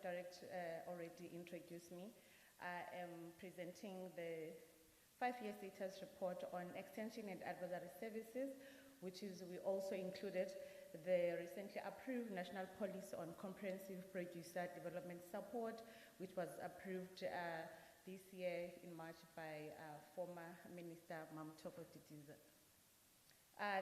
Direct already introduced me. I am presenting the 5-year status report on extension and advisory services, which is, we also included the recently approved National Policy on Comprehensive Producer Development Support, which was approved this year in March by former Minister kaMadlopha-Mthethwa.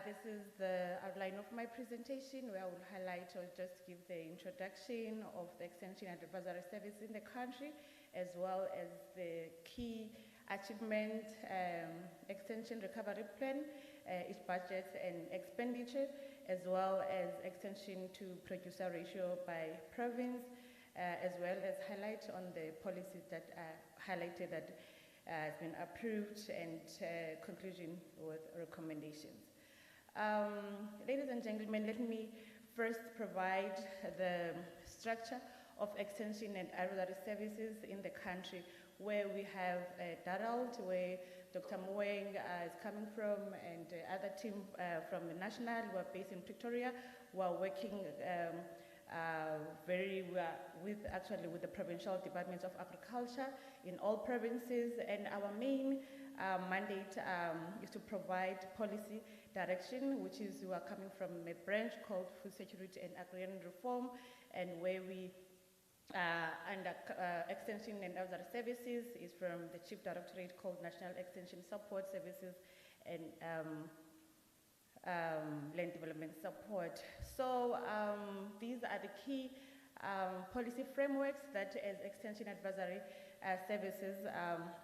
This is the outline of my presentation, where I will highlight or just give the introduction of the extension and advisory service in the country, as well as the key achievement, extension recovery plan, its budget and expenditure, as well as extension to producer ratio by province, as well as highlight on the policies that are highlighted that has been approved, and conclusion with recommendations. Ladies and gentlemen, let me first provide the structure of extension and advisory services in the country, where we have Darald, where Dr. Moeng is coming from, and other team from the national who are based in Pretoria, who are working with the provincial departments of agriculture in all provinces. And our main mandate is to provide policy direction, which is, we are coming from a branch called Food Security and Agrarian Reform, and where we under extension and other services is from the Chief Directorate called National Extension Support Services and Land Development Support. So these are the key policy frameworks that, as extension advisory services,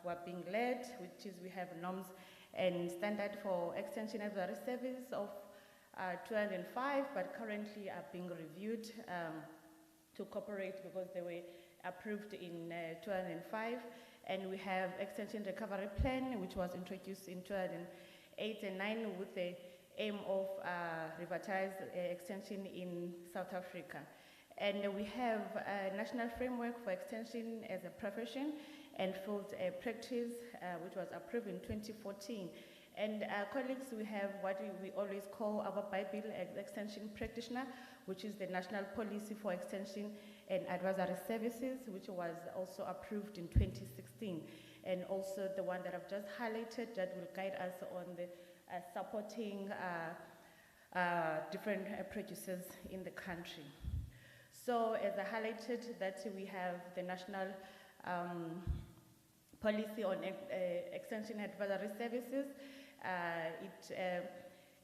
were being led, which is, we have norms and standard for extension advisory service of 2005, but currently are being reviewed to cooperate, because they were approved in 2005. And we have extension recovery plan, which was introduced in 2008 and 2009 with the aim of revitalize extension in South Africa. And we have a national framework for extension as a profession and field practice, which was approved in 2014. And colleagues, we have what we always call our Bible extension practitioner, which is the National Policy for Extension and Advisory Services, which was also approved in 2016. And also the one that I've just highlighted that will guide us on the supporting different producers in the country. So as I highlighted, that we have the National Policy on Extension Advisory Services. It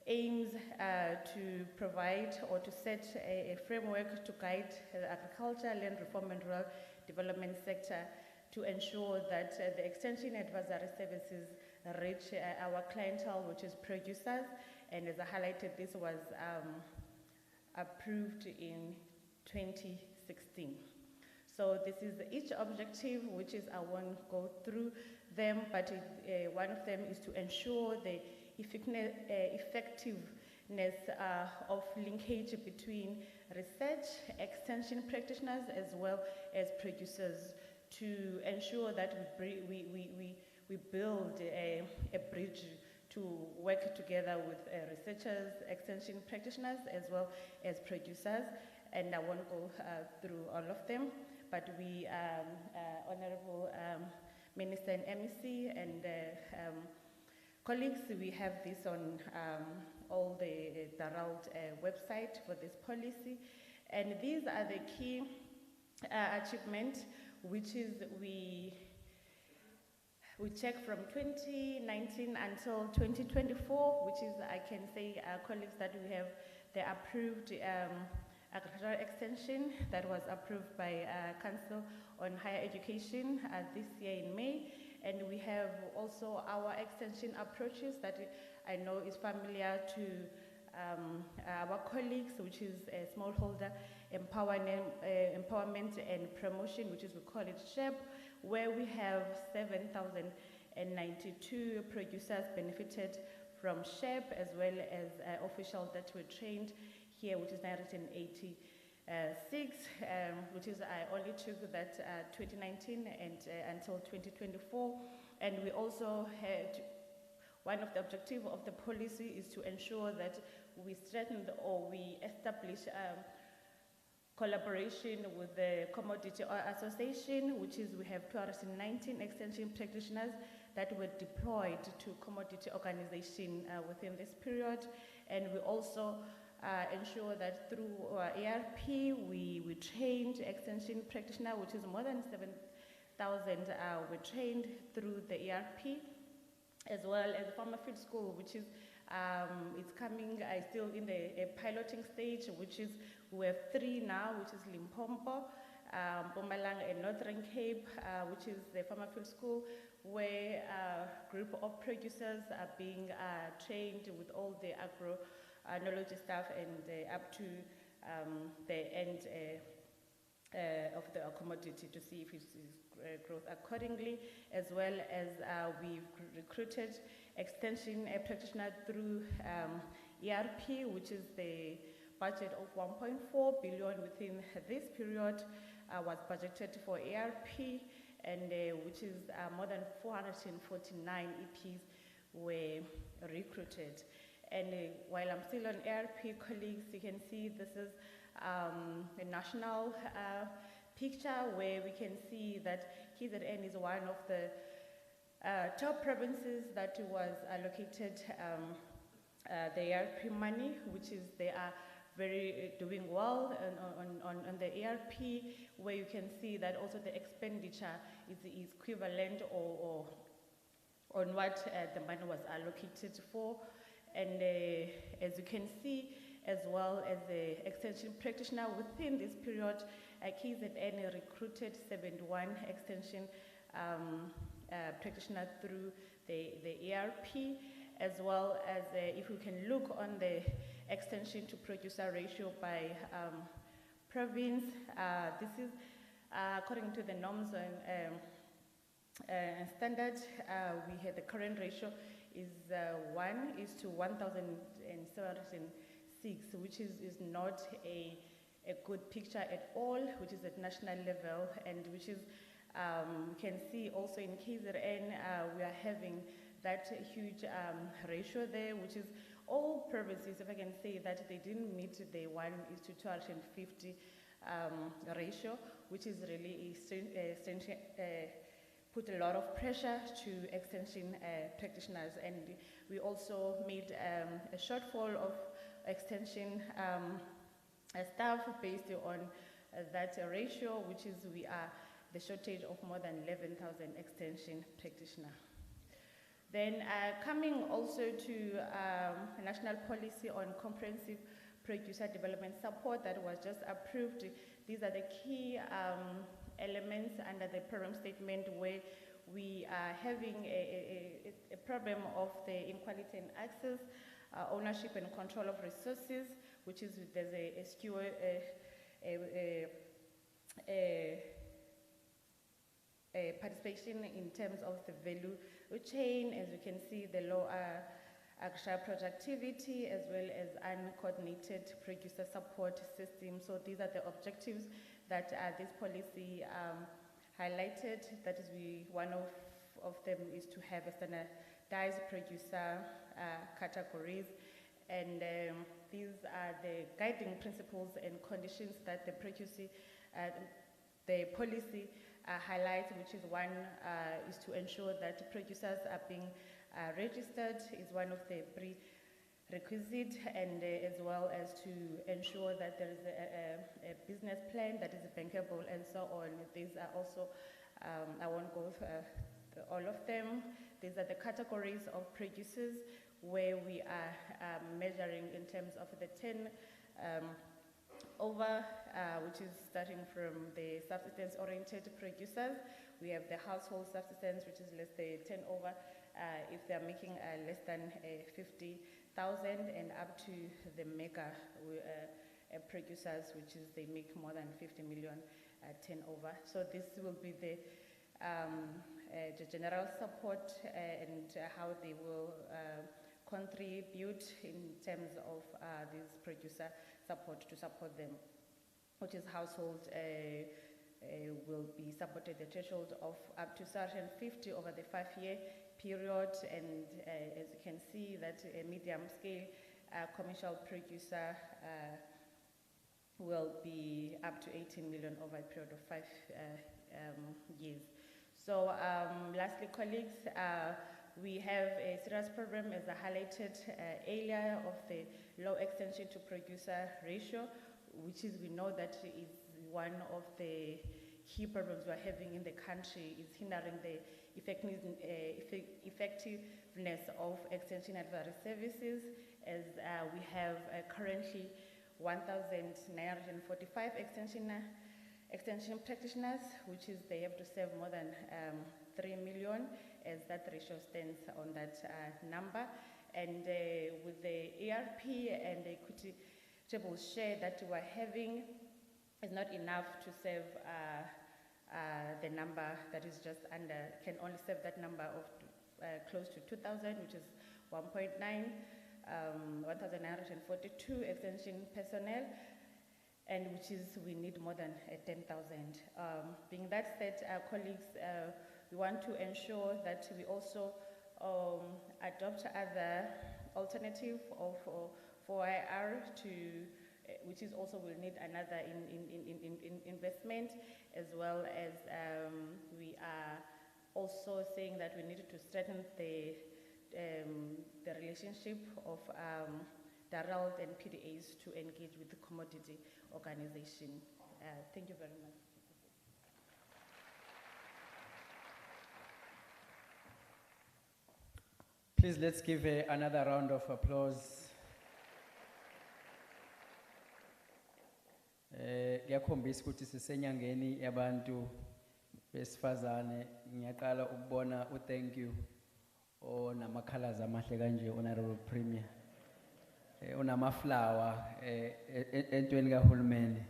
aims to provide or to set a framework to guide the agriculture, land reform and rural development sector to ensure that the extension advisory services reach our clientele, which is producers. And as I highlighted, this was approved in 2016. So this is each objective, which is, I won't go through them, but one of them is to ensure the effectiveness of linkage between research, extension practitioners, as well as producers, to ensure that we build a bridge to work together with researchers, extension practitioners, as well as producers. And I won't go through all of them, but we, Honourable Minister and MEC and colleagues, we have this on all the Darald website for this policy. And these are the key achievements, which is we check from 2019 until 2024, which is, I can say, colleagues, that we have the approved agricultural extension that was approved by Council on Higher Education this year in May. And we have also our extension approaches that I know is familiar to our colleagues, which is smallholder empowerment and promotion, which is, we call it SHEP, where we have 7,092 producers benefited from SHEP, as well as officials that were trained here, which is 986, which is, I only took that 2019 and until 2024. And we also had, one of the objectives of the policy is to ensure that we strengthen or we establish collaboration with the Commodity Association, which is we have 219 extension practitioners that were deployed to commodity organization within this period. And we also ensure that through ARP, we trained extension practitioners, which is more than 7,000 were trained through the ARP, as well as the Farmer Field School, which is it's coming still in the piloting stage, which is we have 3 now, which is Limpopo, Mpumalanga and Northern Cape, which is the Farmer Field School, where a group of producers are being trained with all the agronology staff and up to the end of the commodity to see if it is growth accordingly, as well as we've recruited extension practitioners through ERP, which is the budget of 1.4 billion within this period was budgeted for ERP, and which is more than 449 EPs were recruited. And while I'm still on ERP, colleagues, you can see this is a national picture where we can see that KZN is one of the top provinces that was allocated the ERP money, which is they are very doing well on the ERP, where you can see that also the expenditure is equivalent or on what the money was allocated for. And as you can see, as well as the extension practitioner within this period, KZN recruited 71 extension practitioners through the ERP, as well as if we can look on the extension to producer ratio by province, this is according to the norms and standards. We had the current ratio is 1:1,706, which is not a good picture at all, which is at national level, and which is you can see also in KZN we are having that huge ratio there, which is all provinces, if I can say that, they didn't meet the 1:250 ratio, which is really put a lot of pressure to extension practitioners. And we also made a shortfall of extension staff based on that ratio, which is we are the shortage of more than 11,000 extension practitioners. Then coming also to national policy on comprehensive producer development support that was just approved. These are the key elements under the program statement, where we are having a problem of the inequality in access, ownership and control of resources, which is there's a skew, participation in terms of the value chain, as you can see, the low agricultural productivity, as well as uncoordinated producer support system. So these are the objectives that this policy highlighted. That is, one of them is to have a standardized producer categories, and these are the guiding principles and conditions that the policy highlights, which is one is to ensure that producers are being registered is one of the prerequisites, and as well as to ensure that there is a business plan that is bankable and so on. These are also, I won't go through all of them. These are the categories of producers where we are measuring in terms of the 10 over, which is starting from the subsistence-oriented producers. We have the household subsistence, which is less than 10 over, if they're making less than 50,000, and up to the mega producers, which is they make more than 50 million 10 over. So this will be the general support and how they will contribute in terms of this producer support to support them, which is household will be supported the threshold of up to 350 over the 5-year period, and as you can see that a medium scale commercial producer will be up to 18 million over a period of 5 years. So lastly, colleagues, we have a serious problem, as I highlighted earlier, of the low extension to producer ratio, which is, we know that is one of the key problems we're having in the country, is hindering the effectiveness of extension advisory services, as we have currently 1,945 extension practitioners, which is they have to serve more than 3 million, as that ratio stands on that number. And with the ERP and the equitable share that we're having, is not enough to serve the number that is just under, can only serve that number of close to 2,000, which is 1,942 extension personnel, and which is, we need more than 10,000. Being that said, colleagues, we want to ensure that we also adopt other alternative for IR to, which is also will need another investment, as well as we are also saying that we need to strengthen the relationship of DARALD and PDAs to engage with the commodity organization. Thank you very much. Please, let's give another round of applause. Ngiyakhombisa ukuthi sisenyangeni yabantu besifazane. Ngiyaqala ukubona thank you namakhalas amahle kanje, Honourable Premier. Unamaflower entweni kahulumeni.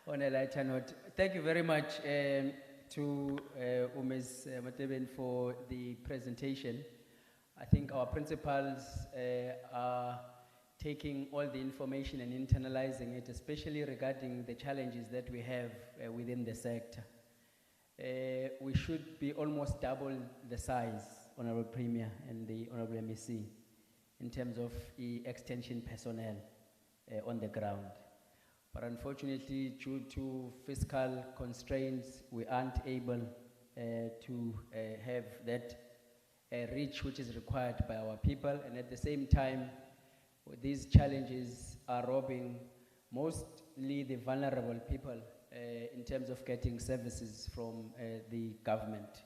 On a lighter note, thank you very much to Ms. Thembeni for the presentation. I think our principals are taking all the information and internalizing it, especially regarding the challenges that we have within the sector. We should be almost double the size, Honourable Premier and the Honourable MEC, in terms of the extension personnel on the ground. But unfortunately, due to fiscal constraints, we aren't able to have that reach which is required by our people. And at the same time, these challenges are robbing mostly the vulnerable people in terms of getting services from the government.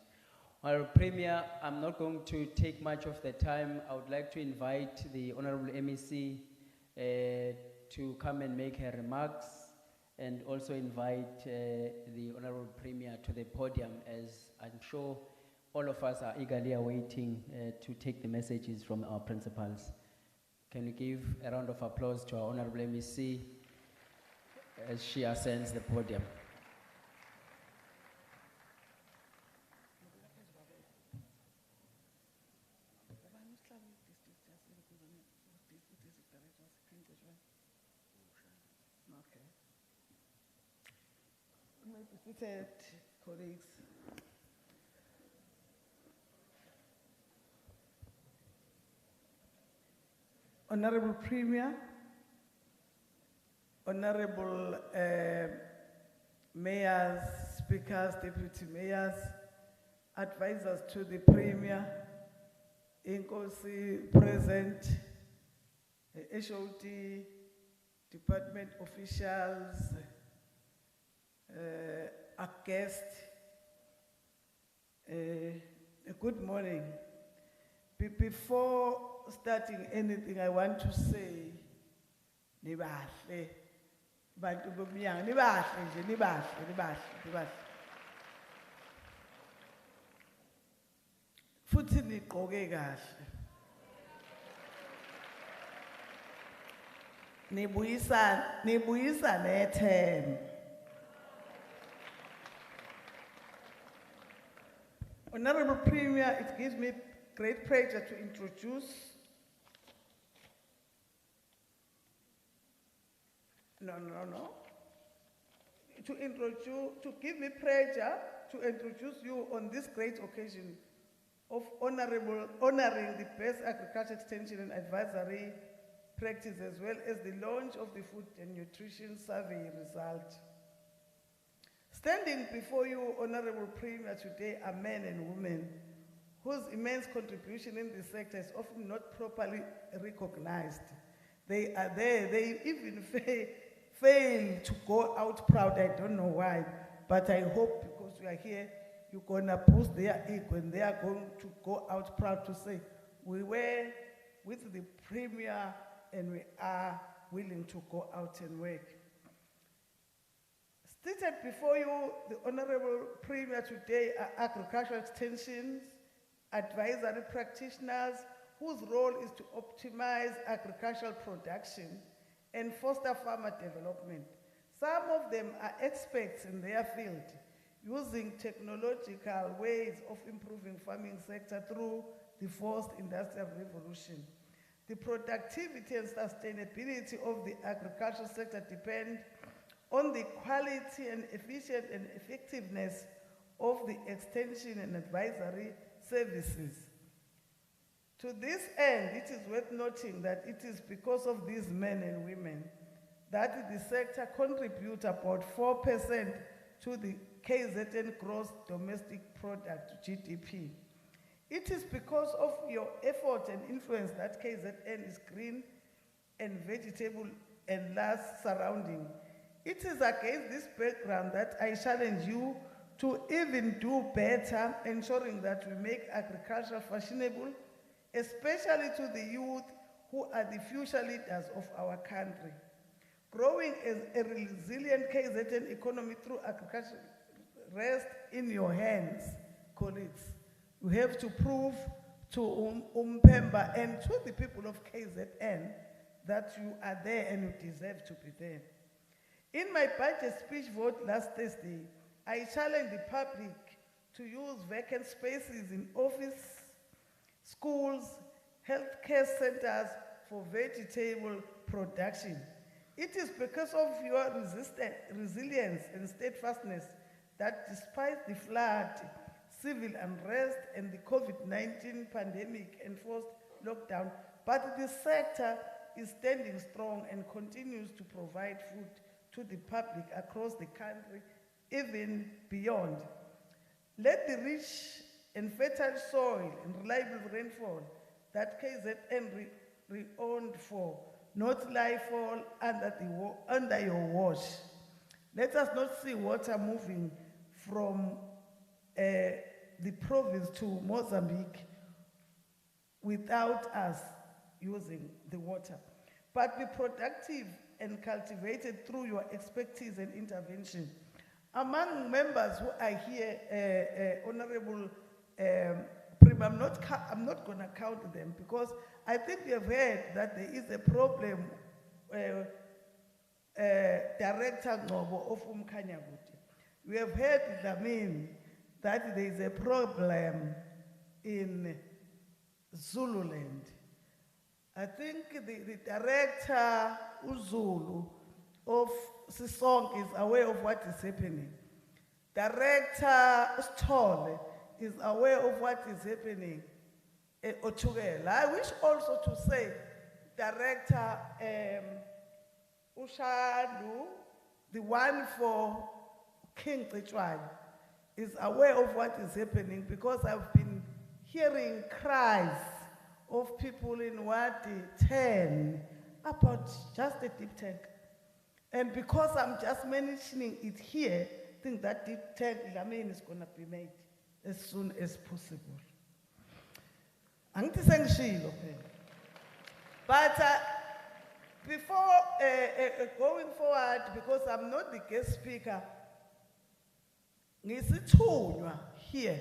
Honourable Premier, I'm not going to take much of the time. I would like to invite the Honourable MEC to come and make her remarks, and also invite the Honourable Premier to the podium, as I'm sure all of us are eagerly awaiting to take the messages from our principals. Can we give a round of applause to our Honourable MEC as she ascends the podium? Seated, colleagues. Honourable Premier, Honourable Mayors, Speakers, Deputy Mayors, Advisors to the Premier, Inkosi present, HOD, Department officials, a guest, good morning. Before starting anything, I want to say, nibahle, bantu bomnyama, nibahle nje, nibahle. Futhi niqoke kahle. Nibuyisa nethemba. Honourable Premier, it gives me great pleasure to introduce to give me pleasure to introduce you on this great occasion of honoring the best agriculture extension and advisory practice, as well as the launch of the Food and Nutrition Survey result. Standing before you, Honourable Premier, today are men and women whose immense contribution in this sector is often not properly recognized. They are there, they even fail to go out proud. I don't know why, but I hope because we are here, you're gonna boost their ego and they are going to go out proud to say, we were with the Premier and we are willing to go out and work. Seated before you, the Honourable Premier today are agricultural extensions, advisory practitioners whose role is to optimize agricultural production and foster farmer development. Some of them are experts in their field, using technological ways of improving farming sector through the fourth industrial revolution. The productivity and sustainability of the agricultural sector depend on the quality and efficient and effectiveness of the extension and advisory services. To this end, it is worth noting that it is because of these men and women that the sector contributes about 4% to the KZN gross domestic product, GDP. It is because of your effort and influence that KZN is green and vegetable and last surrounding. It is against this background that I challenge you to even do better, ensuring that we make agriculture fashionable, especially to the youth who are the future leaders of our country. Growing as a resilient KZN economy through agriculture rests in your hands, colleagues. You have to prove to Umpemba and to the people of KZN that you are there and you deserve to be there. In my budget speech vote last Thursday, I challenged the public to use vacant spaces in office, schools, healthcare centers for vegetable production. It is because of your resilience and steadfastness that despite the flood, civil unrest, and the COVID-19 pandemic enforced lockdown, but the sector is standing strong and continues to provide food to the public across the country, even beyond. Let the rich and fertile soil and reliable rainfall that KZN renowned for not lie fall under your watch. Let us not see water moving from the province to Mozambique without us using the water, but be productive and cultivated through your expertise and intervention. Among members who are here, Honourable Premier, I'm not going to count them because I think we have heard that there is a problem, Director Ngobo of Umkhanyakude. We have heard that there is a problem in Zululand. I think the director Uzulu of Sisong is aware of what is happening. Director Stole is aware of what is happening at Ochugela. I wish also to say Director Ushandu, the one for King Tichwan, is aware of what is happening because I've been hearing cries of people in Wadi 10 about just a deep tank. And because I'm just mentioning it here, I think that deep tank is going to be made as soon as possible. But before going forward, because I'm not the guest speaker, here,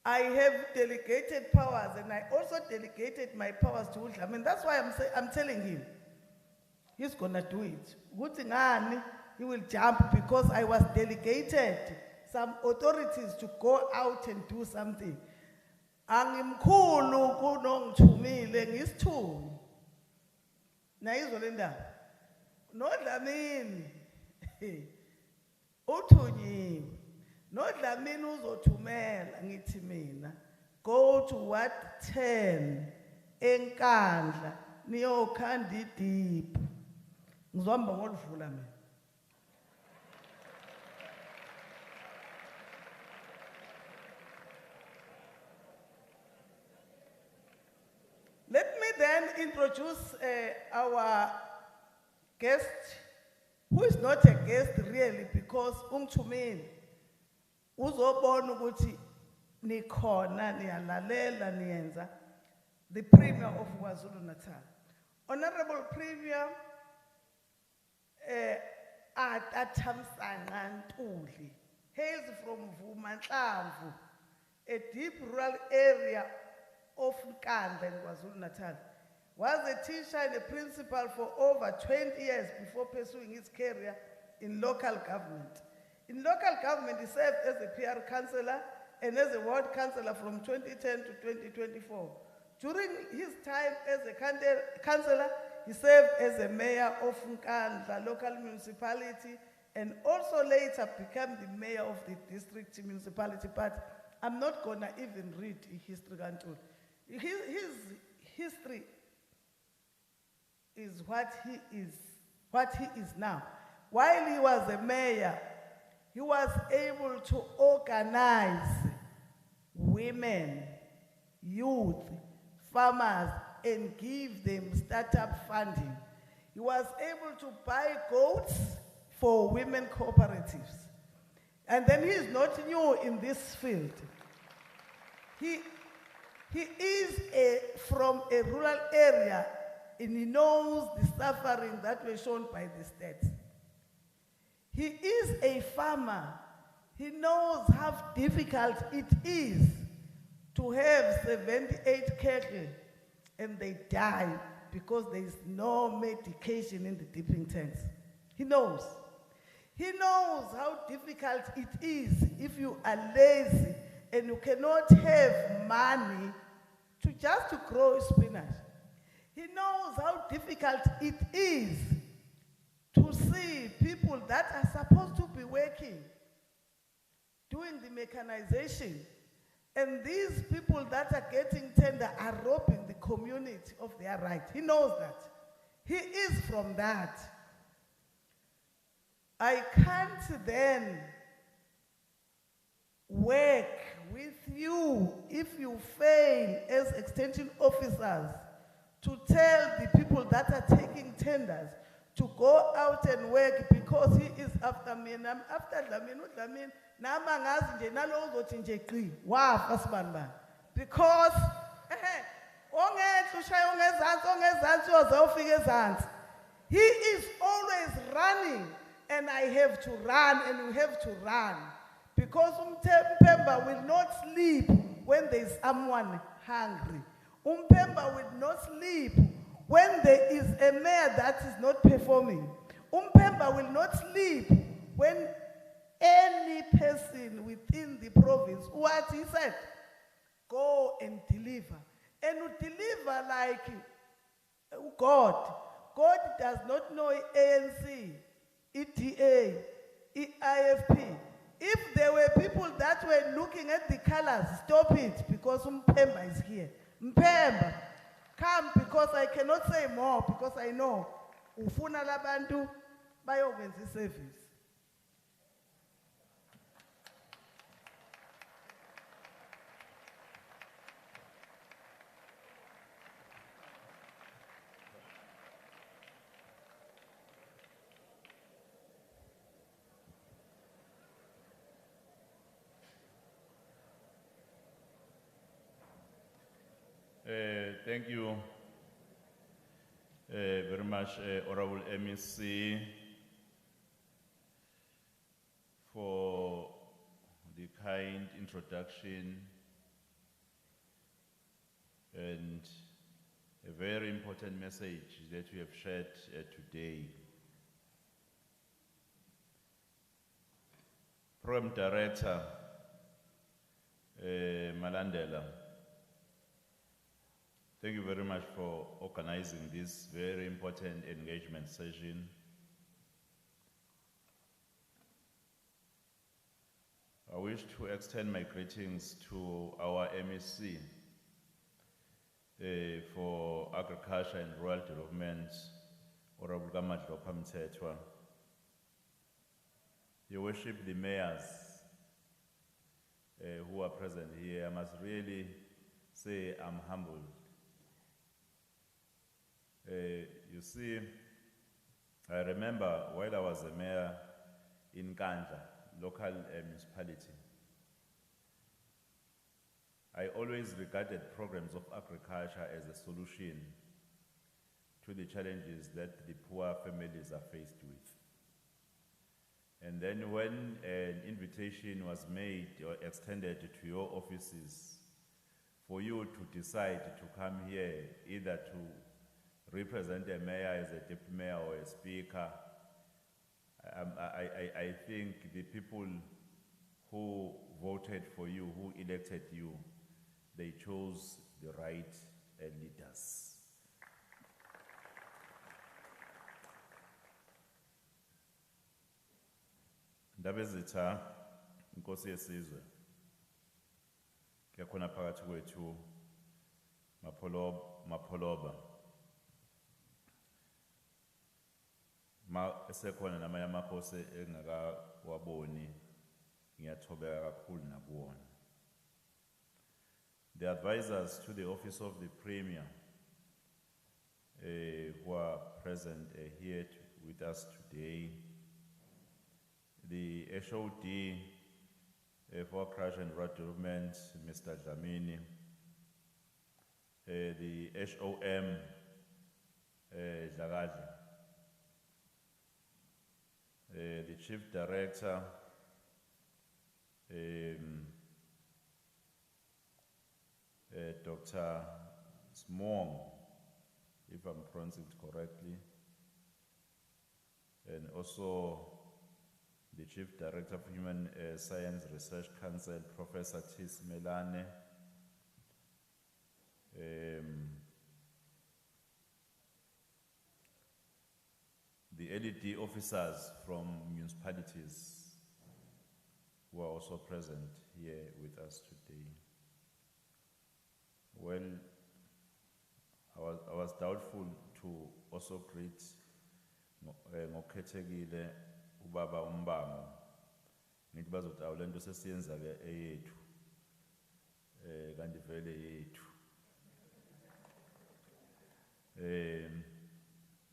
I have delegated powers, and I also delegated my powers to Ultra. I mean, that's why I'm telling him. He's gonna do it. He will jump because I was delegated some authorities to go out and do something. Angimkhulu kunongithumile ngisithunywa. Nayizwa le ndaba. NoDlamini uthunyiwe. NoDlamini uzothumela ngithi mina. Go to what 10 enkandla niyokhanda deep. Ngizwamba ngoluvula mina. Let me then introduce our guest, who is not a guest really, because ungithumile uzobona ukuthi nikhona niyalalela niyenza, the Premier of KwaZulu-Natal. Honourable Premier Thamsanqa Ntuli hails from Vumanhlamvu, a deep rural area of Nkandla in KwaZulu-Natal. Was a teacher and a principal for over 20 years before pursuing his career in local government. In local government, he served as a PR councillor and as a ward councillor from 2010 to 2024. During his time as a councillor, he served as a mayor of Nkandla local municipality and also later became the mayor of the district municipality. But I'm not gonna even read his history. His history is what he is now. While he was a mayor, he was able to organize women, youth, farmers, and give them startup funding. He was able to buy goats for women cooperatives. And then he is not new in this field. He is from a rural area, and he knows the suffering that was shown by the state. He is a farmer. He knows how difficult it is to have 78 cattle and they die because there is no medication in the dipping tanks. He knows. He knows how difficult it is if you are lazy and you cannot have money to grow spinach. He knows how difficult it is to see people that are supposed to be working, doing the mechanization, and these people that are getting tender are robbing the community of their right. He knows that. He is from that. I can't then work with you if you fail as extension officers to tell the people that are taking tenders to go out and work because he is after me and I'm after Dlamini. Because he is always running and I have to run and we have to run. Because Umpemba will not sleep when there is someone hungry. Umpemba will not sleep when there is a mayor that is not performing. Umpemba will not sleep when any person within the province, what he said, go and deliver. And you deliver like God. God does not know ANC, EDA, EIFP. If there were people that were looking at the colors, stop it, because Mpemba is here. Mpemba, come, because I cannot say more, because I know ufuna labantu bayokwenza service. Thank you very much, Honourable MEC, for the kind introduction and a very important message that you have shared today. Program Director Malandela, thank you very much for organizing this very important engagement session. I wish to extend my greetings to our MEC, for Agriculture and Rural Development, Honourable kaMadlopha-Mthethwa, Your Worship, the mayors who are present here, I must really say I'm humbled. You see, I remember while I was a mayor in Kandla, local municipality, I always regarded programs of agriculture as a solution to the challenges that the poor families are faced with. And then when an invitation was made or extended to your offices for you to decide to come here, either to represent a mayor as a deputy mayor or a speaker, I think the people who voted for you, who elected you, they chose the right leaders. Ndabezitha inkosi yesizwe kuyakhona phakathi kwethu mapholoba esekhona namanye amakhosi engakawaboni ngiyathobeka kakhulu nakuwona. The advisors to the office of the Premier who are present here with us today, the HOD for Agriculture and Rural Development, Mr. Thembeni, the HOM, Dlakadla, the Chief Director, Dr. Smong, if I'm pronouncing it correctly, and also the Chief Director of Human Science Research Council, Professor Tis Melane, the LED officers from municipalities who are also present here with us today. Well, I was doubtful to also greet ngokhethekile ubaba uMbango ngithi bazothi awulento sesiyenza ke eyethu kanti vele yethu.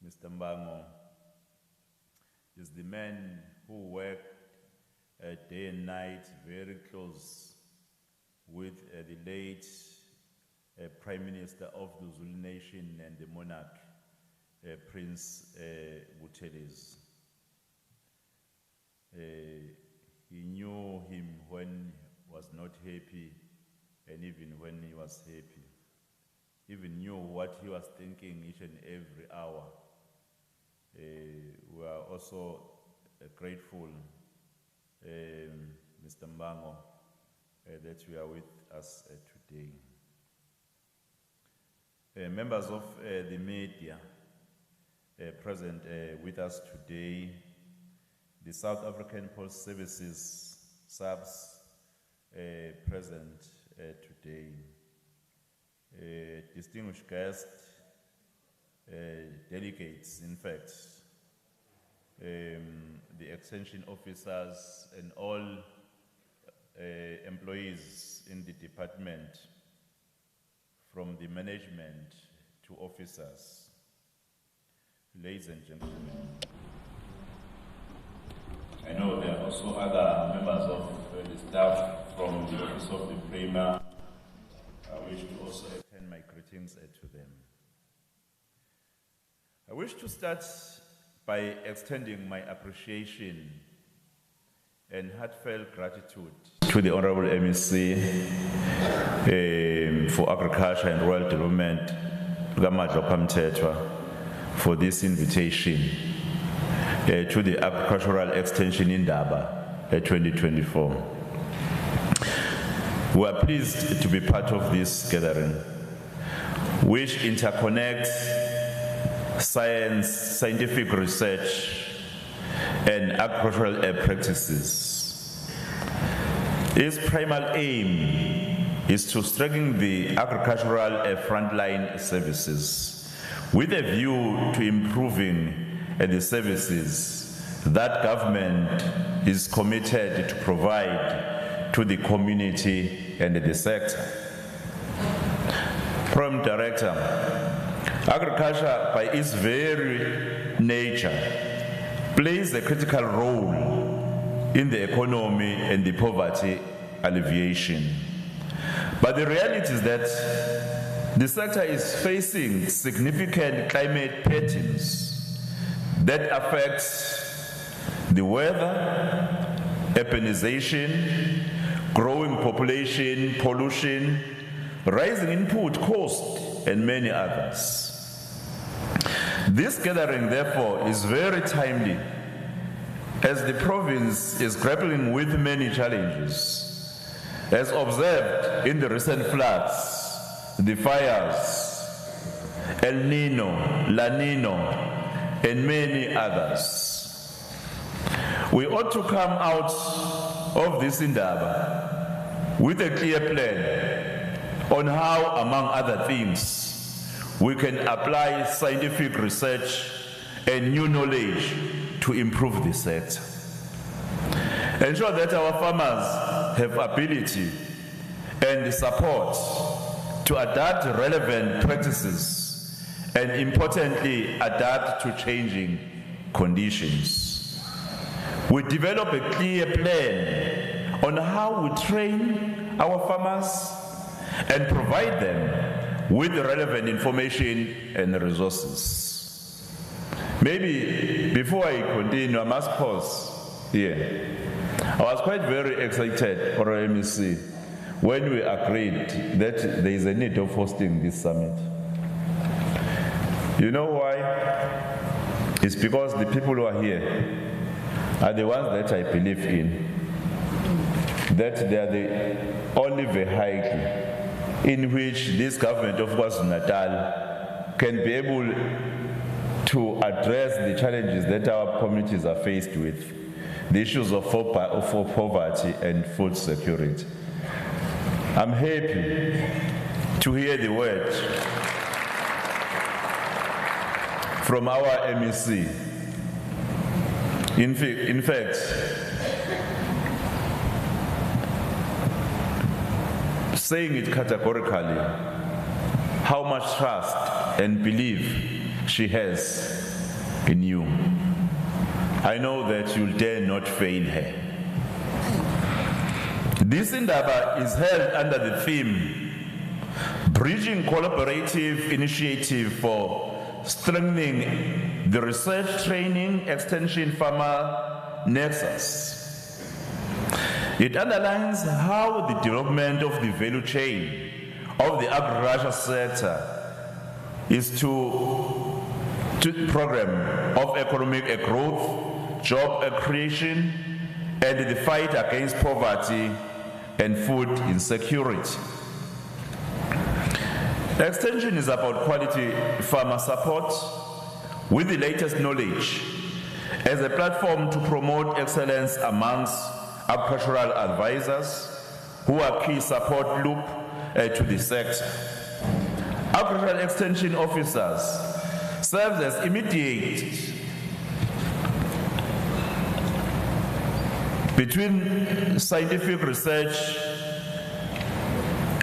Mr. Mbango is the man who worked day and night very close with the late Prime Minister of the Zulu Nation and the monarch, Prince Buthelezi. He knew him when he was not happy and even when he was happy. Even knew what he was thinking each and every hour. We are also grateful, Mr. Mbango, that you are with us today. Members of the media present with us today, the South African Post Services SAPS present today, distinguished guests, delegates, in fact, the extension officers and all employees in the department, from the management to officers, ladies and gentlemen. I know there are also other members of the staff from the office of the Premier. I wish to also extend my greetings to them. I wish to start by extending my appreciation and heartfelt gratitude to the Honourable MEC for Agriculture and Rural Development, kaMadlopha-Mthethwa, for this invitation to the Agricultural Extension in Daba 2024. We are pleased to be part of this gathering, which interconnects science, scientific research, and agricultural practices. Its primal aim is to strengthen the agricultural frontline services with a view to improving the services that government is committed to provide to the community and the sector. Program Director, agriculture by its very nature plays a critical role in the economy and the poverty alleviation. But the reality is that the sector is facing significant climate patterns that affect the weather, urbanization, growing population, pollution, rising input costs, and many others. This gathering, therefore, is very timely as the province is grappling with many challenges, as observed in the recent floods, the fires, El Nino, La Nino, and many others. We ought to come out of this indaba with a clear plan on how, among other things, we can apply scientific research and new knowledge to improve the sector. Ensure that our farmers have ability and support to adapt relevant practices and, importantly, adapt to changing conditions. We develop a clear plan on how we train our farmers and provide them with the relevant information and resources. Maybe before I continue, I must pause here. I was quite very excited for our MEC when we agreed that there is a need of hosting this summit. You know why? It's because the people who are here are the ones that I believe in, that they are the only vehicle in which this government of KwaZulu-Natal can be able to address the challenges that our communities are faced with, the issues of poverty and food security. I'm happy to hear the word from our MEC. In fact, saying it categorically, how much trust and belief she has in you. I know that you'll dare not fail her. This indaba is held under the theme, Bridging Collaborative Initiative for Strengthening the Research Training Extension Farmer Nexus. It underlines how the development of the value chain of the agriculture sector is to program of economic growth, job creation, and the fight against poverty and food insecurity. Extension is about quality farmer support with the latest knowledge as a platform to promote excellence amongst agricultural advisors who are key support loop to the sector. Agricultural extension officers serve as immediate between scientific research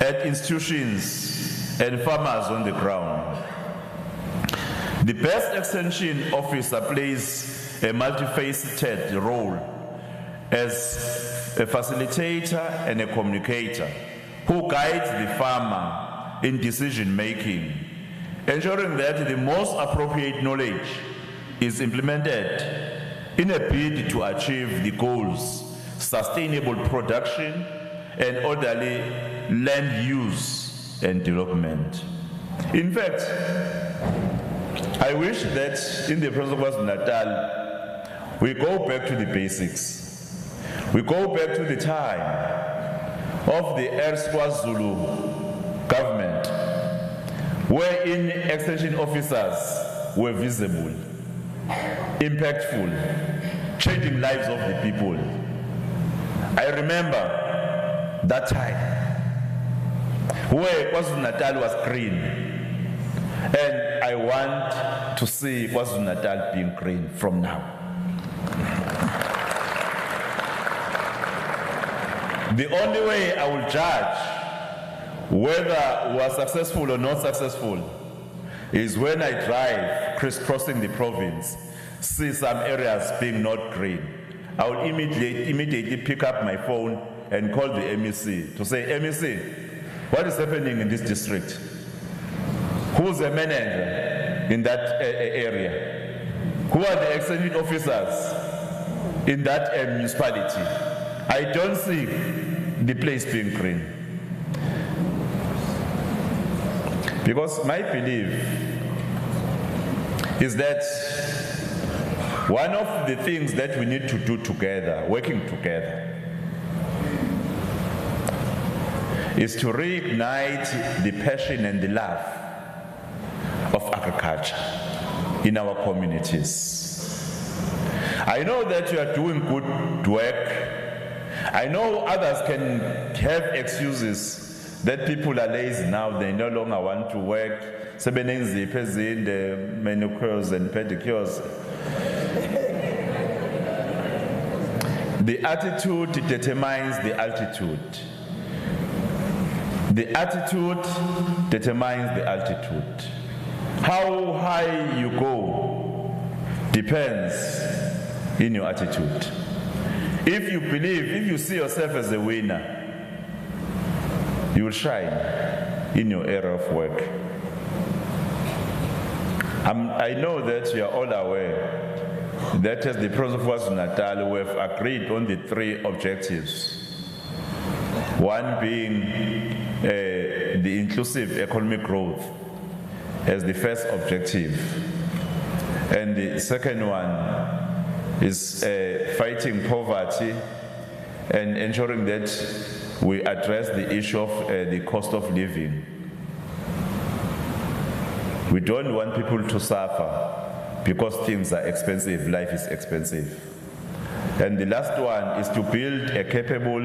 at institutions and farmers on the ground. The best extension officer plays a multifaceted role as a facilitator and a communicator who guides the farmer in decision making, ensuring that the most appropriate knowledge is implemented in a bid to achieve the goals, sustainable production and orderly land use and development. In fact, I wish that in the province of KwaZulu-Natal, we go back to the basics. We go back to the time of the KwaZulu government, wherein extension officers were visible, impactful, changing lives of the people. I remember that time where KwaZulu-Natal was green. And I want to see KwaZulu-Natal being green from now. The only way I will judge whether we are successful or not successful is when I drive crisscrossing the province, see some areas being not green. I will immediately pick up my phone and call the MEC to say, MEC, what is happening in this district? Who's the manager in that area? Who are the extension officers in that municipality? I don't see the place being green. Because my belief is that one of the things that we need to do together, working together, is to reignite the passion and the love of agriculture in our communities. I know that you are doing good work. I know others can have excuses that people are lazy now, they no longer want to work. The manicures and pedicures. The attitude determines the altitude. The attitude determines the altitude. How high you go depends in your attitude. If you believe, if you see yourself as a winner, you will shine in your area of work. I know that you are all aware that as the Province of KwaZulu-Natal, we have agreed on the 3 objectives. One being the inclusive economic growth as the first objective. And the second one is fighting poverty and ensuring that we address the issue of the cost of living. We don't want people to suffer because things are expensive, life is expensive. And the last one is to build a capable,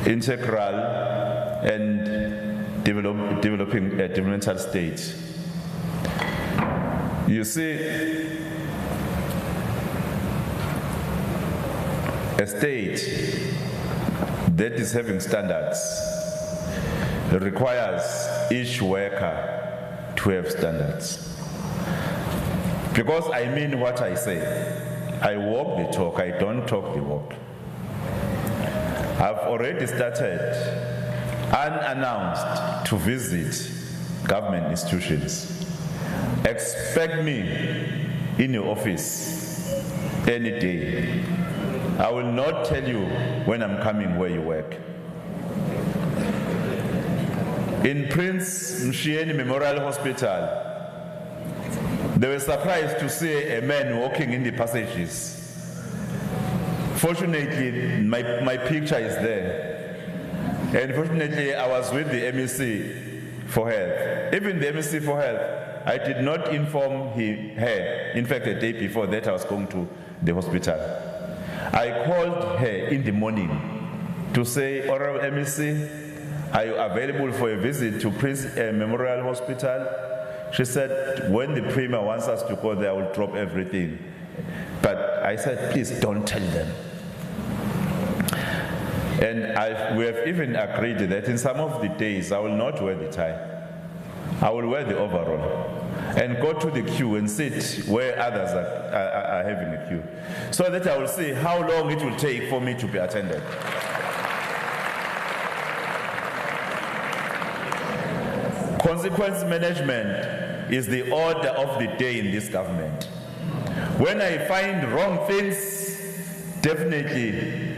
integral, and developing a developmental state. You see, a state that is having standards requires each worker to have standards. Because I mean what I say. I walk the talk, I don't talk the walk. I've already started, unannounced, to visit government institutions. Expect me in your office any day. I will not tell you when I'm coming where you work. In Prince Mshieni Memorial Hospital, they were surprised to see a man walking in the passages. Fortunately, my picture is there. And fortunately, I was with the MEC for Health. Even the MEC for Health, I did not inform her. In fact, a day before that, I was going to the hospital. I called her in the morning to say, Honourable MEC, are you available for a visit to Prince Memorial Hospital? She said, when the Premier wants us to go there, I will drop everything. But I said, please don't tell them. And we have even agreed that in some of the days, I will not wear the tie. I will wear the overall and go to the queue and sit where others are having a queue, so that I will see how long it will take for me to be attended. Consequence management is the order of the day in this government. When I find wrong things, definitely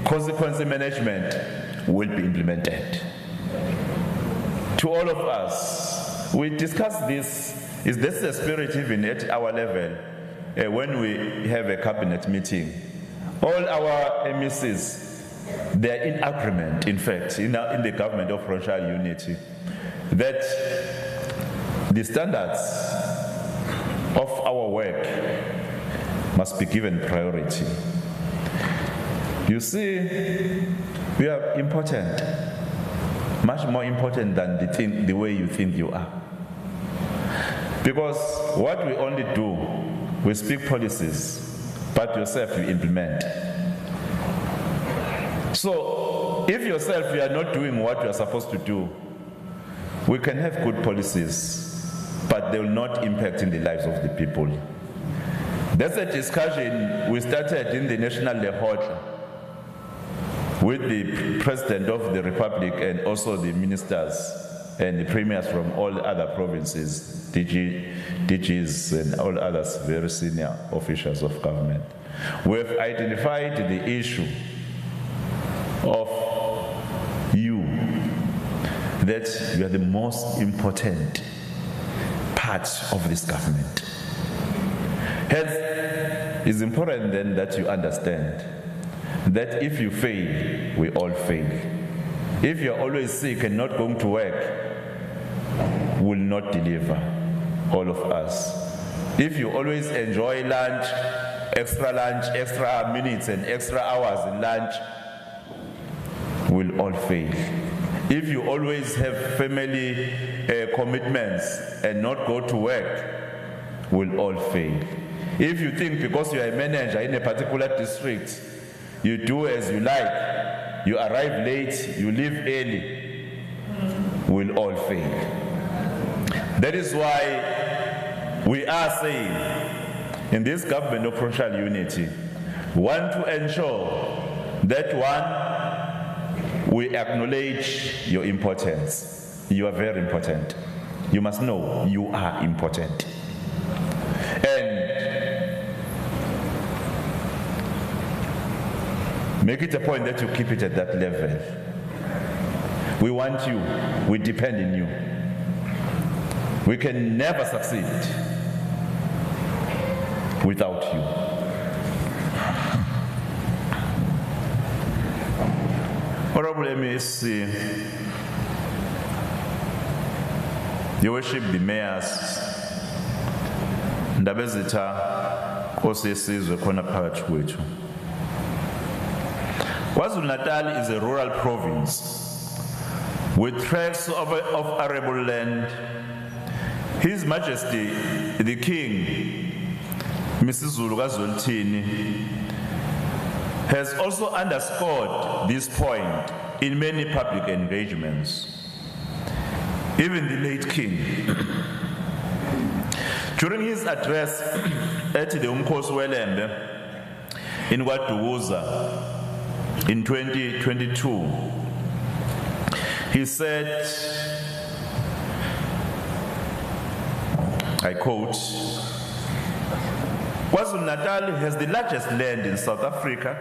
consequence management will be implemented. To all of us, we discussed this. Is this the spirit even at our level when we have a cabinet meeting? All our MECs, they're in agreement, in fact, in the government of provincial unity, that the standards of our work must be given priority. You see, we are important. much more important than the way you think you are. Because what we only do, we speak policies, but yourself you implement. So, if yourself you are not doing what you are supposed to do, we can have good policies, but they will not impact in the lives of the people. That's a discussion we started in the National Level with the President of the Republic and also the ministers and the premiers from all other provinces, DGs and all others, very senior officials of government. We have identified the issue of you, that you are the most important part of this government. Hence, it's important then that you understand that if you fail, we all fail. If you're always sick and not going to work, will not deliver, all of us. If you always enjoy lunch, extra minutes and extra hours in lunch, will all fail. If you always have family commitments and not go to work, will all fail. If you think because you are a manager in a particular district, you do as you like, you arrive late, you leave early, will all fail. That is why we are saying, in this government of provincial unity, we want to ensure that we acknowledge your importance. You are very important. You must know you are important. And make it a point that you keep it at that level. We want you. We depend on you. We can never succeed without you. Honourable MEC, Your Worship, the mayors, ndabezitha osesizwe khona phakathi kwethu. KwaZulu-Natal is a rural province with tracts of arable land. His Majesty, the King, Mrs. Zulu KwaZulu-Natal, has also underscored this point in many public engagements. Even the late King, during his address at the Umkhosi Welembe in KwaDukuza in 2022, he said, I quote, KwaZulu-Natal has the largest land in South Africa,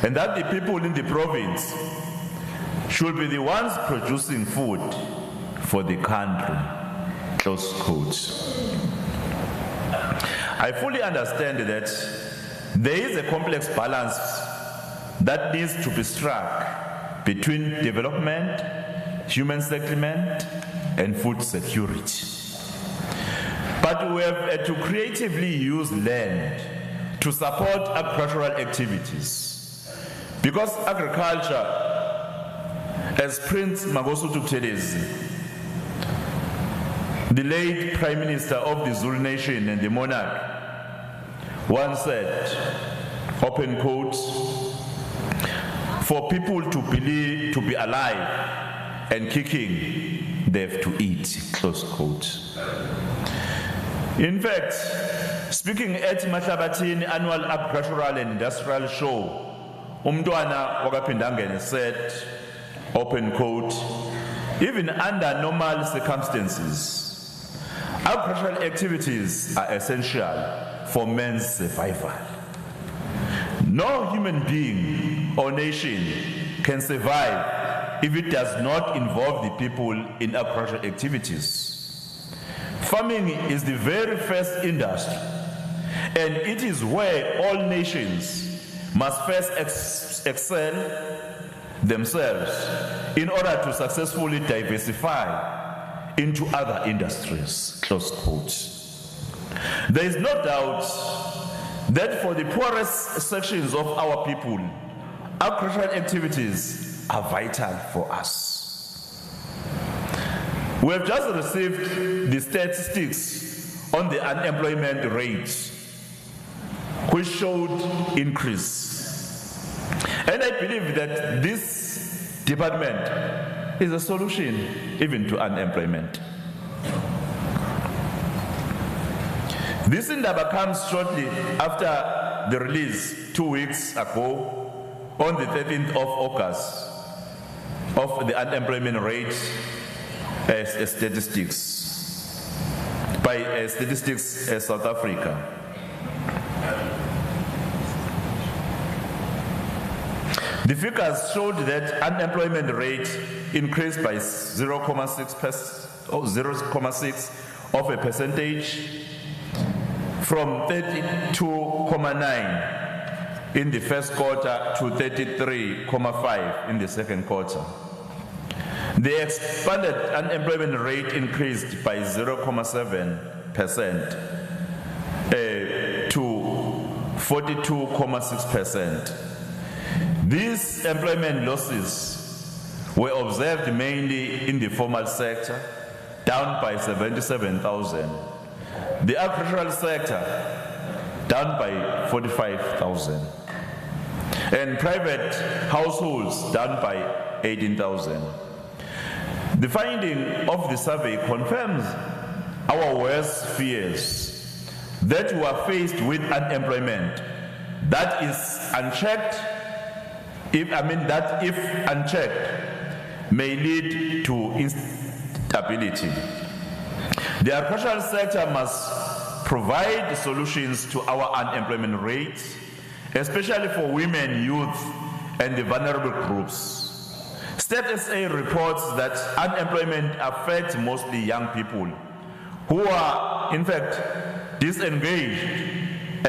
and that the people in the province should be the ones producing food for the country, close quote. I fully understand that there is a complex balance that needs to be struck between development, human settlement, and food security. But we have to creatively use land to support agricultural activities. Because agriculture, as Prince Mangosuthu Buthelezi, the late Prime Minister of the Zulu Nation and the monarch, once said, open quote, for people to be alive and kicking, they have to eat, close quote. In fact, speaking at Mahlabathini Annual Agricultural and Industrial Show, Umntwana wakaPhindangene said, open quote, even under normal circumstances, agricultural activities are essential for man's survival. No human being or nation can survive if it does not involve the people in agricultural activities. Farming is the very first industry, and it is where all nations must first excel themselves in order to successfully diversify into other industries, close quote. There is no doubt that for the poorest sections of our people, agricultural activities are vital for us. We have just received the statistics on the unemployment rate, which showed increase. And I believe that this department is a solution even to unemployment. This indaba comes shortly after the release 2 weeks ago, on the 13th of August, of the unemployment rate statistics by Statistics South Africa. The figures showed that unemployment rate increased by 0.6 of a percentage from 32.9 in the first quarter to 33.5 in the second quarter. The expanded unemployment rate increased by 0.7% to 42.6%. These employment losses were observed mainly in the formal sector, down by 77,000. The agricultural sector, down by 45,000. And private households, down by 18,000. The finding of the survey confirms our worst fears that we are faced with unemployment that is unchecked, if unchecked, may lead to instability. The agricultural sector must provide solutions to our unemployment rates, especially for women, youth, and the vulnerable groups. State SA reports that unemployment affects mostly young people who are, in fact, disengaged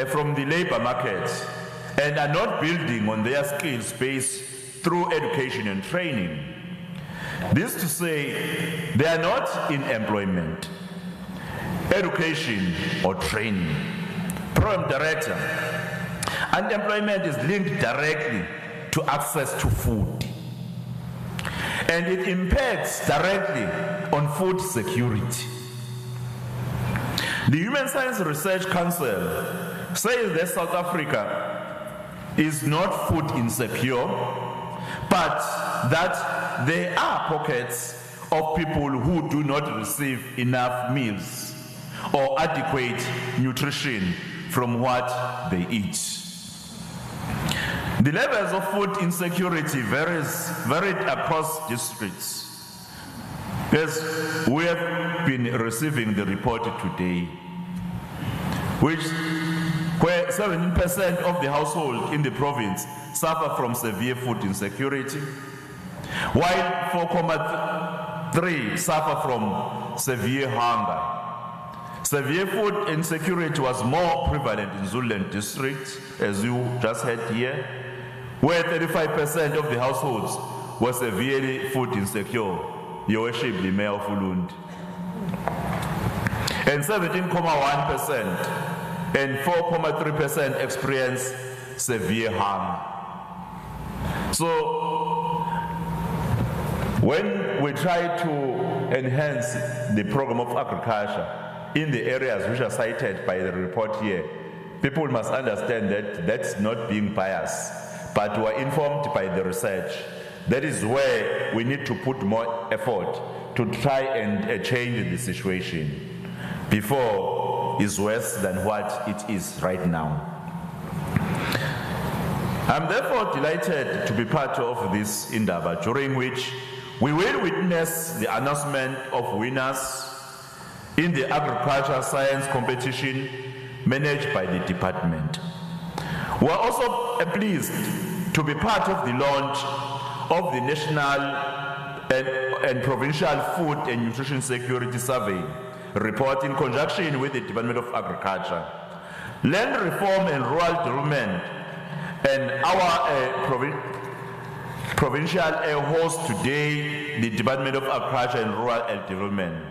from the labor market and are not building on their skills base through education and training. This to say, they are not in employment, education, or training. Program Director, unemployment is linked directly to access to food, and it impacts directly on food security. The Human Science Research Council says that South Africa is not food insecure, but that there are pockets of people who do not receive enough meals or adequate nutrition from what they eat. The levels of food insecurity varied across districts. As we have been receiving the report today, where 17% of the households in the province suffer from severe food insecurity, while 4.3% suffer from severe hunger. Severe food insecurity was more prevalent in Zululand district, as you just heard here, where 35% of the households were severely food insecure, Your Worship, the Mayor of Ulund. And 17.1% and 4.3% experienced severe harm. So, when we try to enhance the program of agriculture in the areas which are cited by the report here, people must understand that that's not being biased, but we are informed by the research. That is where we need to put more effort to try and change the situation before it's worse than what it is right now. I'm therefore delighted to be part of this indaba, during which we will witness the announcement of winners in the agricultural science competition managed by the department. We are also pleased to be part of the launch of the National and Provincial Food and Nutrition Security Survey report in conjunction with the Department of Agriculture. Land reform and rural development and our provincial host today, the Department of Agriculture and Rural Development.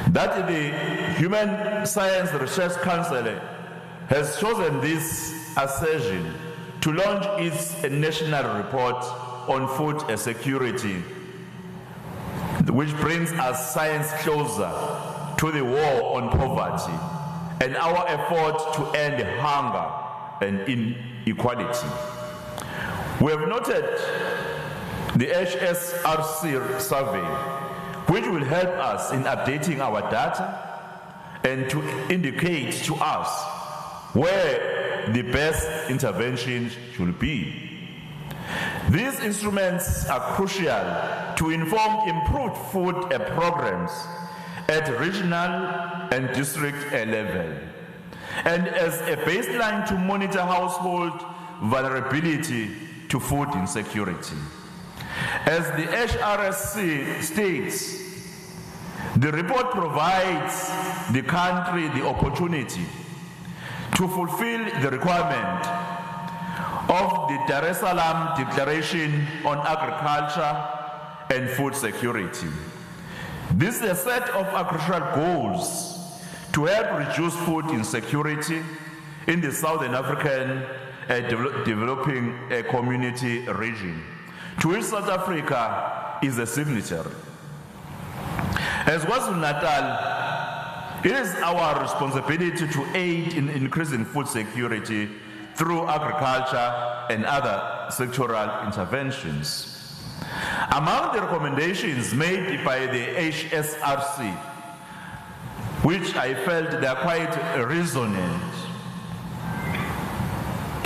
That the Human Science Research Council has chosen this occasion to launch its national report on food security, which brings us science closer to the war on poverty and our effort to end hunger and inequality. We have noted the HSRC survey, which will help us in updating our data and to indicate to us where the best interventions should be. These instruments are crucial to inform improved food programs at regional and district level, and as a baseline to monitor household vulnerability to food insecurity. As the HSRC states, the report provides the country the opportunity to fulfill the requirement of the Dar es Salaam Declaration on Agriculture and Food Security. This is a set of agricultural goals to help reduce food insecurity in the Southern African developing community region, to which South Africa is a signatory. As KwaZulu-Natal, it is our responsibility to aid in increasing food security through agriculture and other sectoral interventions. Among the recommendations made by the HSRC, which I felt they are quite resonant,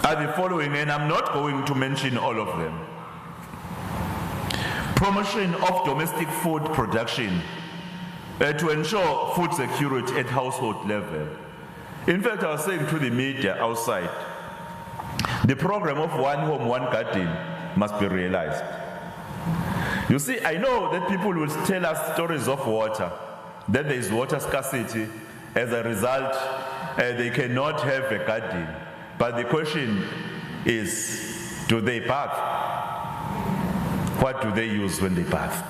are the following, and I'm not going to mention all of them. Promotion of domestic food production to ensure food security at household level. In fact, I was saying to the media outside, the program of one home, one garden must be realized. You see, I know that people will tell us stories of water, that there is water scarcity. As a result, they cannot have a garden. But the question is, do they bath? What do they use when they bath?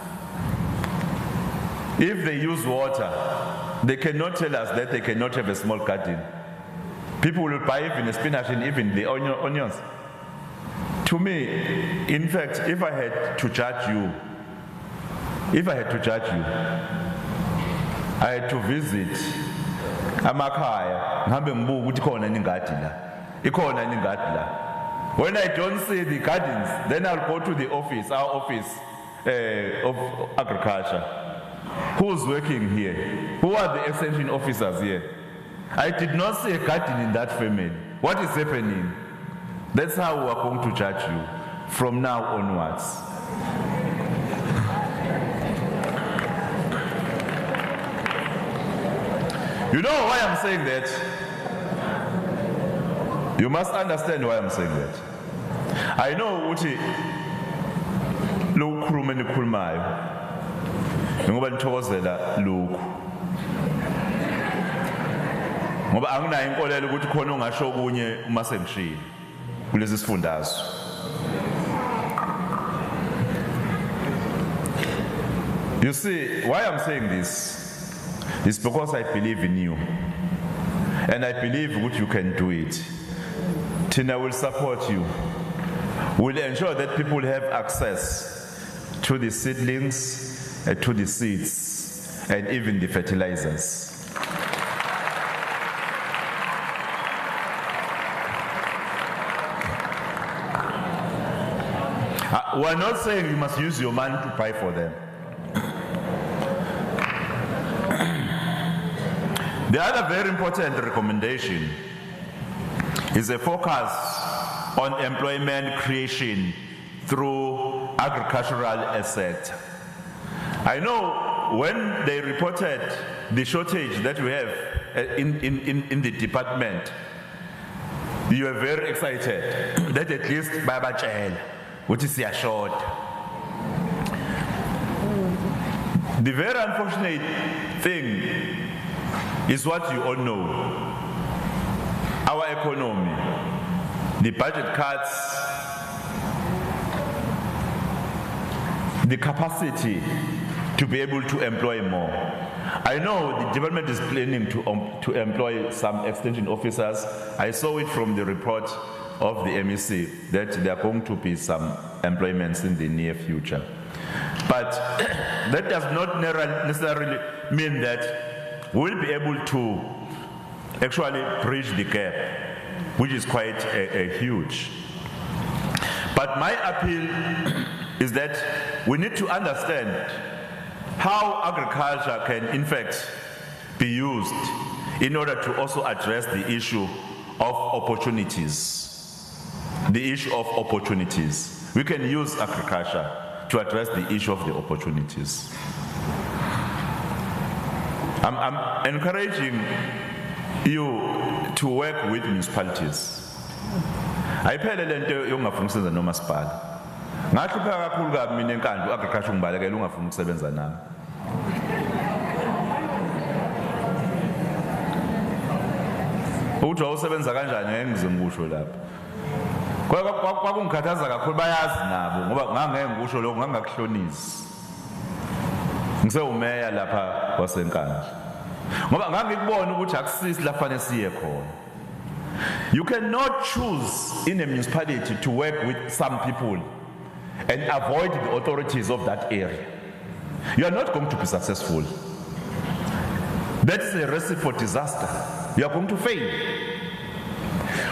If they use water, they cannot tell us that they cannot have a small garden. People will buy even a spinach and even the onions. To me, in fact, if I had to judge you, I had to visit amakhaya, ngihambe ngibuke ukuthi khona ingadi la. Ikhona ingadi la. When I don't see the gardens, then I'll go to the office, our office of agriculture. Who's working here? Who are the extension officers here? I did not see a garden in that family. What is happening? That's how we are going to judge you from now onwards. You know why I'm saying that? You must understand why I'm saying that. I know ukuthi lo khuluma enikhulumayo ngoba nithokozela lokhu. Ngoba anginayo inkolelo ukuthi khona ongasho kunye uma sengishilo kulesi sifundazwe. You see, why I'm saying this is because I believe in you. And I believe what you can do it. Tina will support you. We'll ensure that people have access to the seedlings, to the seeds, and even the fertilizers. We're not saying you must use your money to buy for them. The other very important recommendation is a focus on employment creation through agricultural sector. I know when they reported the shortage that we have in the department, you were very excited that at least Baba Chel, which is your short. The very unfortunate thing is what you all know. Our economy, the budget cuts, the capacity to be able to employ more. I know the department is planning to employ some extension officers. I saw it from the report of the MEC that there are going to be some employments in the near future. But that does not necessarily mean that we'll be able to actually bridge the gap, which is quite huge. But my appeal is that we need to understand how agriculture can in fact be used in order to also address the issue of opportunities. The issue of opportunities. We can use agriculture to address the issue of the opportunities. I'm encouraging you to work with municipalities. Ayiphele lento yokungafuni nomasipala. Ngahlupheka kakhulu kabi mina enkandla agriculture ngibalekela ungafuni ukusebenza nami. Uthi usebenza kanjani ngeke ngize ngikusho lapha. Kwakungikhathaza kakhulu bayazi nabo ngoba ngangeke ngikusho lokho ngangakuhlonisi. Ngisewumeya lapha kwasenkandla. Ngoba ngangikubona ukuthi akusisi la fanele siye khona. You cannot choose in a municipality to work with some people and avoid the authorities of that area. You are not going to be successful. That is a recipe for disaster. You are going to fail.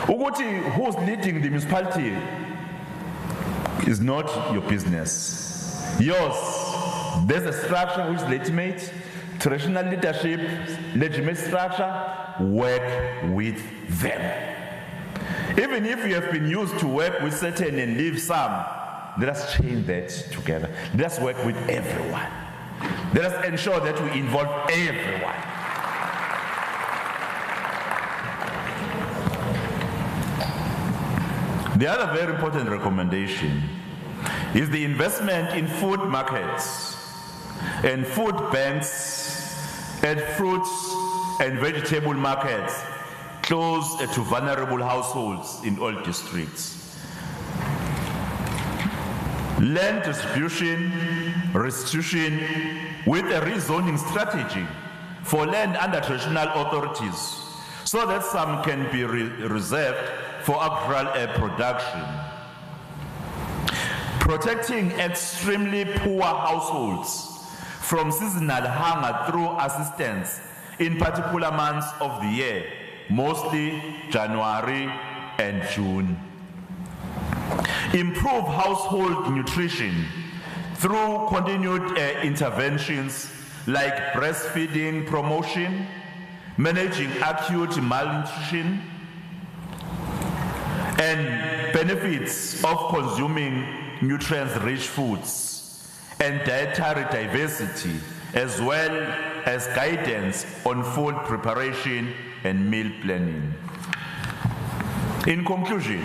Uguti, who's leading the municipality is not your business. Yours, there's a structure which is legitimate, traditional leadership, legitimate structure, work with them. Even if you have been used to work with certain and leave some, let us change that together. Let us work with everyone. Let us ensure that we involve everyone. The other very important recommendation is the investment in food markets and food banks and fruits and vegetable markets close to vulnerable households in all districts. Land distribution, restitution with a rezoning strategy for land under traditional authorities so that some can be reserved for agricultural production. Protecting extremely poor households from seasonal hunger through assistance in particular months of the year, mostly January and June. Improve household nutrition through continued interventions like breastfeeding promotion, managing acute malnutrition, and benefits of consuming nutrient-rich foods and dietary diversity, as well as guidance on food preparation and meal planning. In conclusion,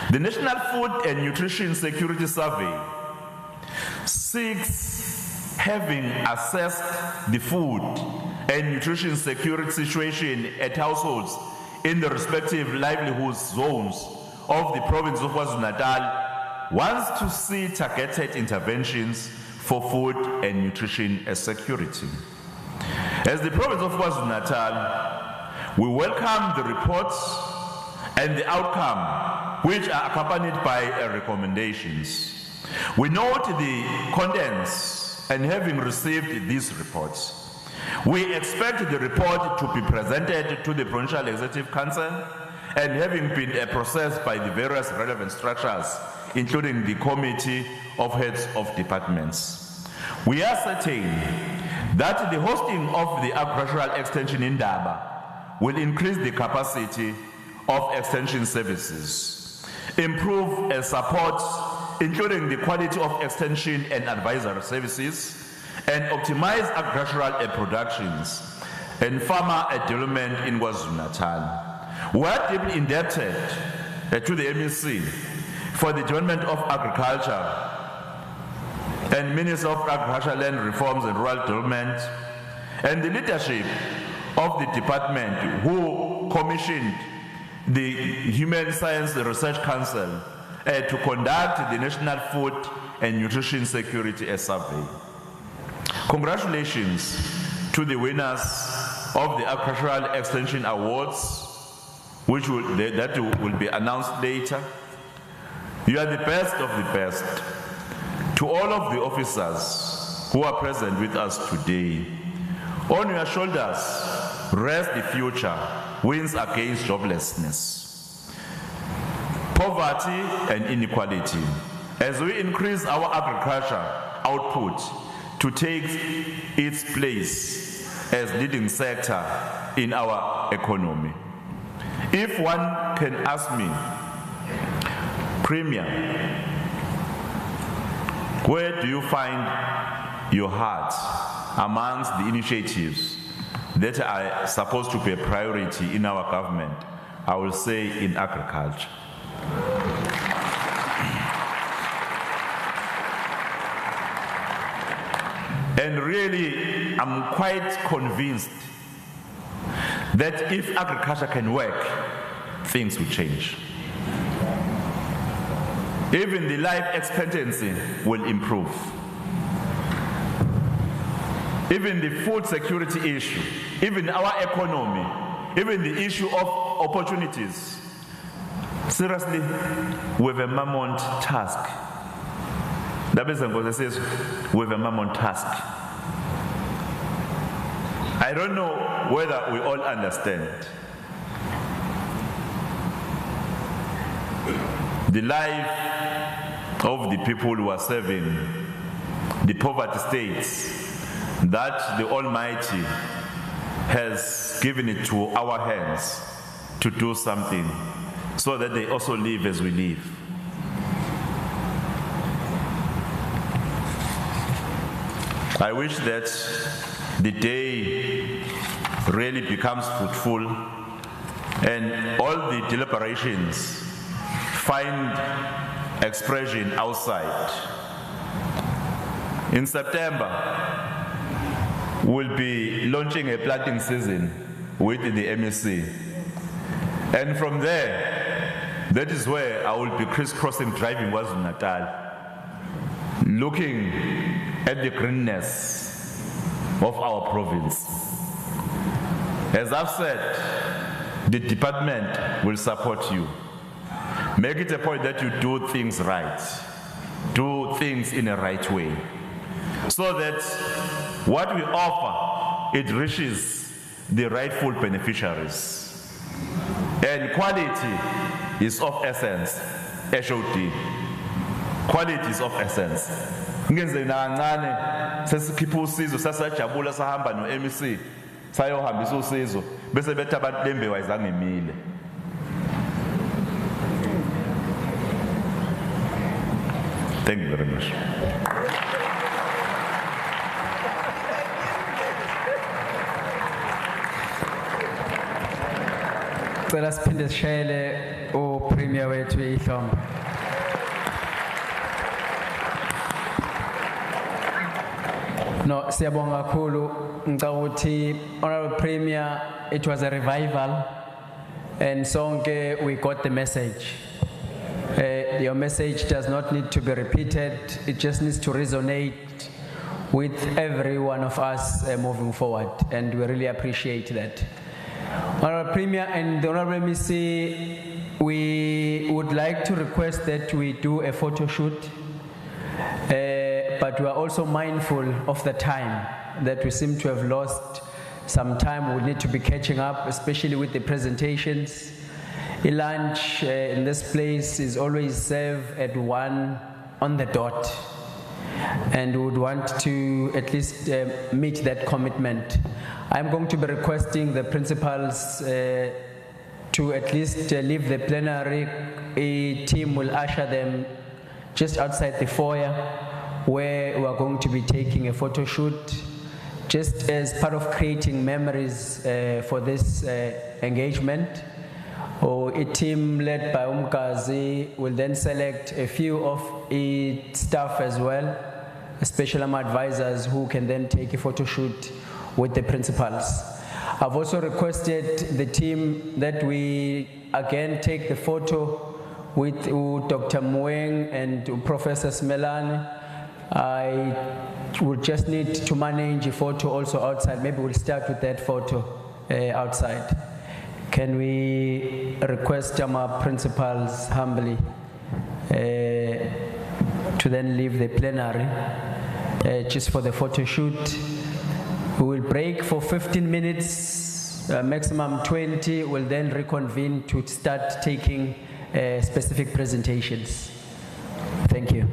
the National Food and Nutrition Security Survey seeks, having assessed the food and nutrition security situation at households in the respective livelihood zones of the province of KwaZulu-Natal, wants to see targeted interventions for food and nutrition security. As the province of KwaZulu-Natal, we welcome the reports and the outcome which are accompanied by recommendations. We note the contents and having received these reports, we expect the report to be presented to the Provincial Executive Council and having been processed by the various relevant structures, including the Committee of Heads of Departments. We are certain that the hosting of the agricultural extension in Daba will increase the capacity of extension services, improve support, including the quality of extension and advisory services, and optimize agricultural productions and farmer development in KwaZulu-Natal. We are deeply indebted to the MEC for the development of agriculture and Minister of Agriculture, Land Reforms and Rural Development, and the leadership of the department who commissioned the Human Science Research Council to conduct the National Food and Nutrition Security Survey. Congratulations to the winners of the Agricultural Extension Awards, that will be announced later. You are the best of the best. To all of the officers who are present with us today, on your shoulders rest the future wins against joblessness, poverty and inequality. As we increase our agriculture output to take its place as leading sector in our economy. If one can ask me, Premier, where do you find your heart amongst the initiatives that are supposed to be a priority in our government? I will say in agriculture. And really, I'm quite convinced that if agriculture can work, things will change. Even the life expectancy will improve. Even the food security issue, even our economy, even the issue of opportunities. Seriously, we have a mammoth task. That says we have a mammoth task. I don't know whether we all understand the life of the people who are serving the poverty states that the Almighty has given it to our hands to do something so that they also live as we live. I wish that the day really becomes fruitful and all the deliberations find expression outside. In September, we'll be launching a planting season with the MEC. And from there, that is where I will be crisscrossing driving KwaZulu-Natal, looking at the greenness of our province. As I've said, the department will support you. Make it a point that you do things right, do things in a right way, so that what we offer, it reaches the rightful beneficiaries. And quality is of essence, HOD. Quality is of essence. Ngenze nancane sesikhipha usizo sasajabula sahamba no MEC sayohambisa usizo bese bethi abantu lembewu ayizange imile. Thank you very much. Cela siphinde sishayele uPremier wethu ihlombe. No, siyabonga kakhulu ngicabanga ukuthi Honourable Premier, it was a revival and sonke we got the message. Your message does not need to be repeated, it just needs to resonate with every one of us moving forward, and we really appreciate that. Honourable Premier and the Honourable MEC, we would like to request that we do a photo shoot, but we are also mindful of the time that we seem to have lost some time. We need to be catching up, especially with the presentations. A lunch in this place is always served at 1 on the dot, and we would want to at least meet that commitment. I'm going to be requesting the principals to at least leave the plenary. A team will usher them just outside the foyer, where we are going to be taking a photo shoot, just as part of creating memories for this engagement. A team led by Umkazi will then select a few of its staff as well, especially advisors who can then take a photo shoot with the principals. I've also requested the team that we again take the photo with Dr. Mueng and Professor Smelane. I would just need to manage a photo also outside. Maybe we'll start with that photo outside. Can we request our principals humbly to then leave the plenary just for the photo shoot. We will break for 15 minutes, maximum 20. We'll then reconvene to start taking specific presentations. Thank you.